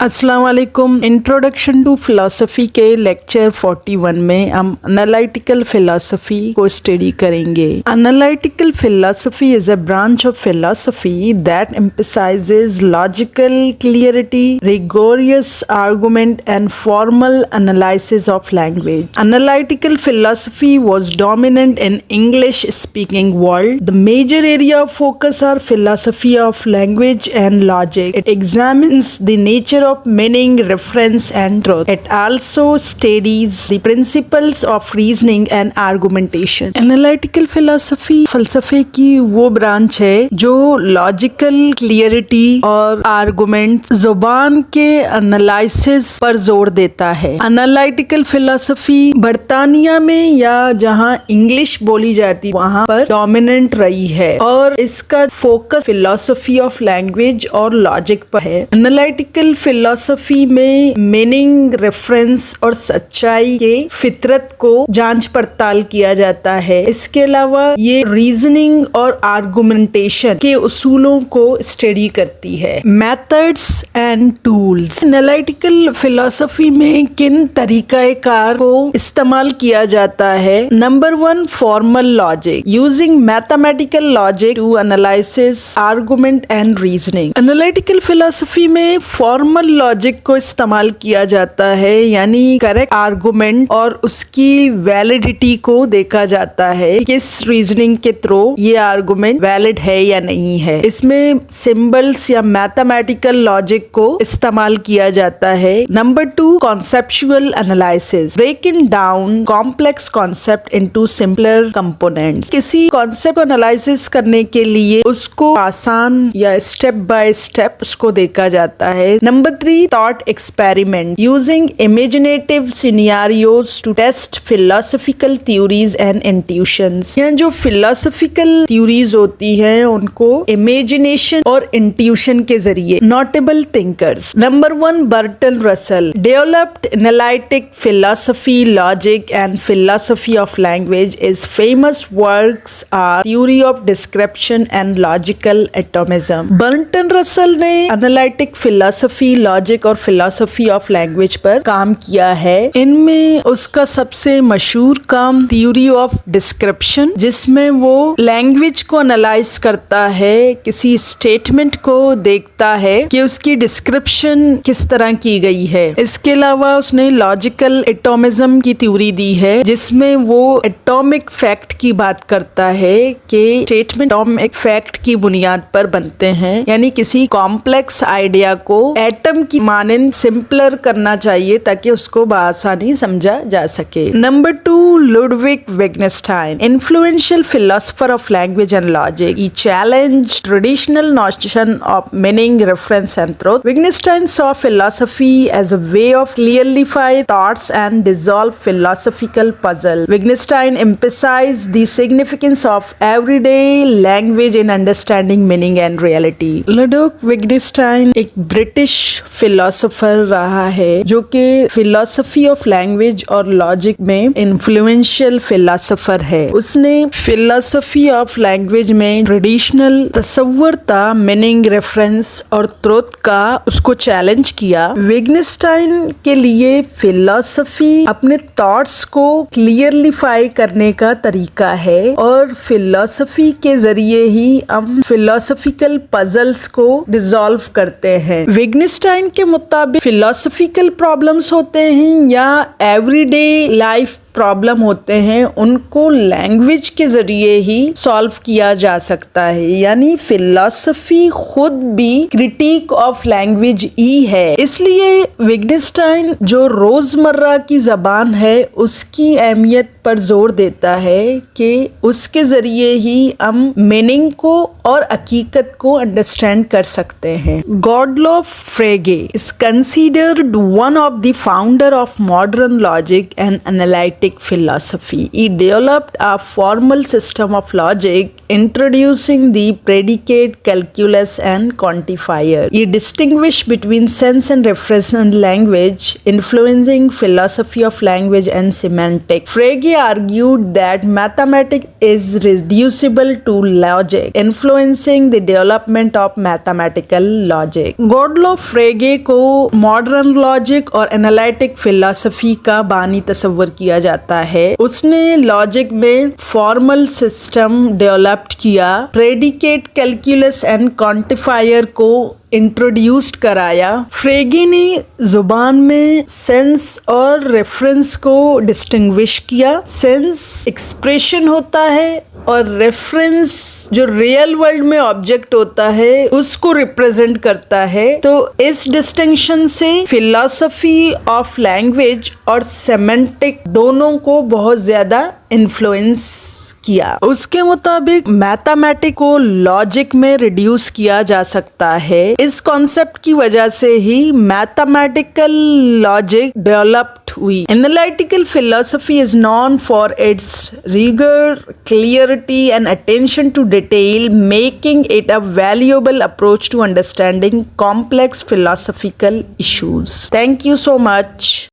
अस्सलाम वालेकुम। Introduction to philosophy के लेक्चर 41 में हम एनालिटिकल फिलॉसफी को स्टडी करेंगे। Analytical philosophy is a branch of philosophy that emphasizes logical clarity, rigorous argument and formal analysis of language. Analytical philosophy was dominant in English speaking world. The major area of focus are philosophy of language and logic. It examines the nature of meaning, reference and truth. It also studies the principles of reasoning and argumentation. Analytical philosophy फलसफे की वो branch है जो logical clarity और argument जुबान के analysis पर जोर देता है। एनालिटिकल फिलॉसफी बर्तानिया में या जहाँ इंग्लिश बोली जाती वहाँ पर डोमिनेंट रही है और इसका फोकस फिलॉसफी ऑफ लैंग्वेज और लॉजिक पर है। एनालिटिकल फिलॉसफी में मीनिंग, रेफरेंस और सच्चाई के फितरत को जांच पड़ताल किया जाता है। इसके अलावा ये रीजनिंग और आर्गुमेंटेशन के उसूलों को स्टडी करती है। Methods and tools. Analytical philosophy में किन तरीकाकार को इस्तेमाल किया जाता है? Number 1, formal logic, using mathematical logic to analysis argument and reasoning. Analytical philosophy में फॉर्मल लॉजिक को इस्तेमाल किया जाता है, यानी करेक्ट आर्गुमेंट और उसकी वैलिडिटी को देखा जाता है, किस रीजनिंग के थ्रू ये आर्गुमेंट वैलिड है या नहीं है। इसमें सिंबल्स या मैथमेटिकल लॉजिक को इस्तेमाल किया जाता है। Number 2, conceptual analysis, breaking down complex concept into simpler components. किसी कॉन्सेप्ट को एनालिसिस करने के लिए उसको आसान या स्टेप बाय स्टेप उसको देखा जाता है। Number 3, thought experiment, using imaginative scenarios to test philosophical theories and intuitions। यहाँ जो philosophical theories होती हैं उनको imagination और intuition के जरिए notable thinkers। Number 1, Bertrand Russell developed analytic philosophy, logic and philosophy of language. His famous works are Theory of Description and Logical Atomism। Bertrand Russell ने analytic philosophy, logic और philosophy of language पर काम किया है। इनमें उसका सबसे मशहूर काम थ्योरी ऑफ डिस्क्रिप्शन, जिसमें वो लैंग्वेज को एनालाइज करता है, किसी स्टेटमेंट को देखता है कि उसकी डिस्क्रिप्शन किस तरह की गई है। इसके अलावा उसने लॉजिकल एटोमिज्म की थ्योरी दी है, जिसमें वो एटॉमिक फैक्ट की बात करता है कि स्टेटमेंट एटॉमिक फैक्ट की बुनियाद पर बनते हैं, यानी किसी कॉम्प्लेक्स आइडिया को एटम की मानंद सिंपलर करना चाहिए ताकि उसको बआसानी समझा जा सके। Number 2, Ludwig Wittgenstein, influential philosopher of language and logic. He challenged traditional notion of meaning, reference and truth. Wittgenstein saw philosophy as a way of clarify thoughts and dissolve philosophical puzzle. Wittgenstein emphasized the significance of everyday language in understanding meaning and reality. Ludwig Wittgenstein एक British philosopher रहा है जो कि philosophy of language और logic में influential philosopher है। उसने philosophy of language में ट्रेडिशनल तस्वर था, मीनिंग, रेफरेंस और ट्रुथ का उसको चैलेंज किया। विटगेनस्टाइन के लिए फिलोसफी अपने थॉट्स को क्लियरलीफाई करने का तरीका है और फिलोसफी के जरिए ही हम फिलोसफिकल पजल्स को डिसॉल्व करते हैं। विटगेनस्टाइन के मुताबिक फिलोसफिकल प्रॉब्लम्स होते हैं या एवरीडे लाइफ प्रॉब्लम होते हैं, उनको लैंग्वेज के जरिए ही सॉल्व किया जा सकता है, यानी फिलॉसफी खुद भी क्रिटिक ऑफ लैंग्वेज ही है। इसलिए विटगेनस्टाइन जो रोजमर्रा की जबान है उसकी अहमियत पर जोर देता है कि उसके जरिए ही हम मीनिंग को और हकीकत को अंडरस्टैंड कर सकते हैं। Gottlob Frege is considered one of the founder of modern logic and analytics. analytic philosophy. He developed a formal system of logic introducing the predicate, calculus, and quantifier. He distinguished between sense and reference in language, influencing philosophy of language and semantics. Frege argued that mathematics is reducible to logic, influencing the development of mathematical logic. Gottlob Frege को modern logic और analytic philosophy का बानी तस्वर किया जाता है। उसने logic में फॉर्मल सिस्टम डेवलप्ड किया, प्रेडिकेट, कैलकुलस एंड क्वांटिफायर को इंट्रोड्यूस्ड कराया। फ्रेगे ने जुबान में सेंस और रेफरेंस को डिस्टिंग्विश किया। सेंस एक्सप्रेशन होता है और रेफरेंस जो रियल वर्ल्ड में ऑब्जेक्ट होता है उसको रिप्रेजेंट करता है। तो इस डिस्टिंक्शन से फिलॉसफी ऑफ लैंग्वेज और सेमेंटिक दोनों को बहुत ज्यादा इन्फ्लुएंस किया। उसके मुताबिक मैथमेटिक्स को लॉजिक में रिड्यूस किया जा सकता है। इस कॉन्सेप्ट की वजह से ही मैथमेटिकल लॉजिक डेवलप्ड हुई। Analytical philosophy is known for its rigour, clarity and attention to detail, making it a valuable approach to understanding complex philosophical issues. Thank you so much.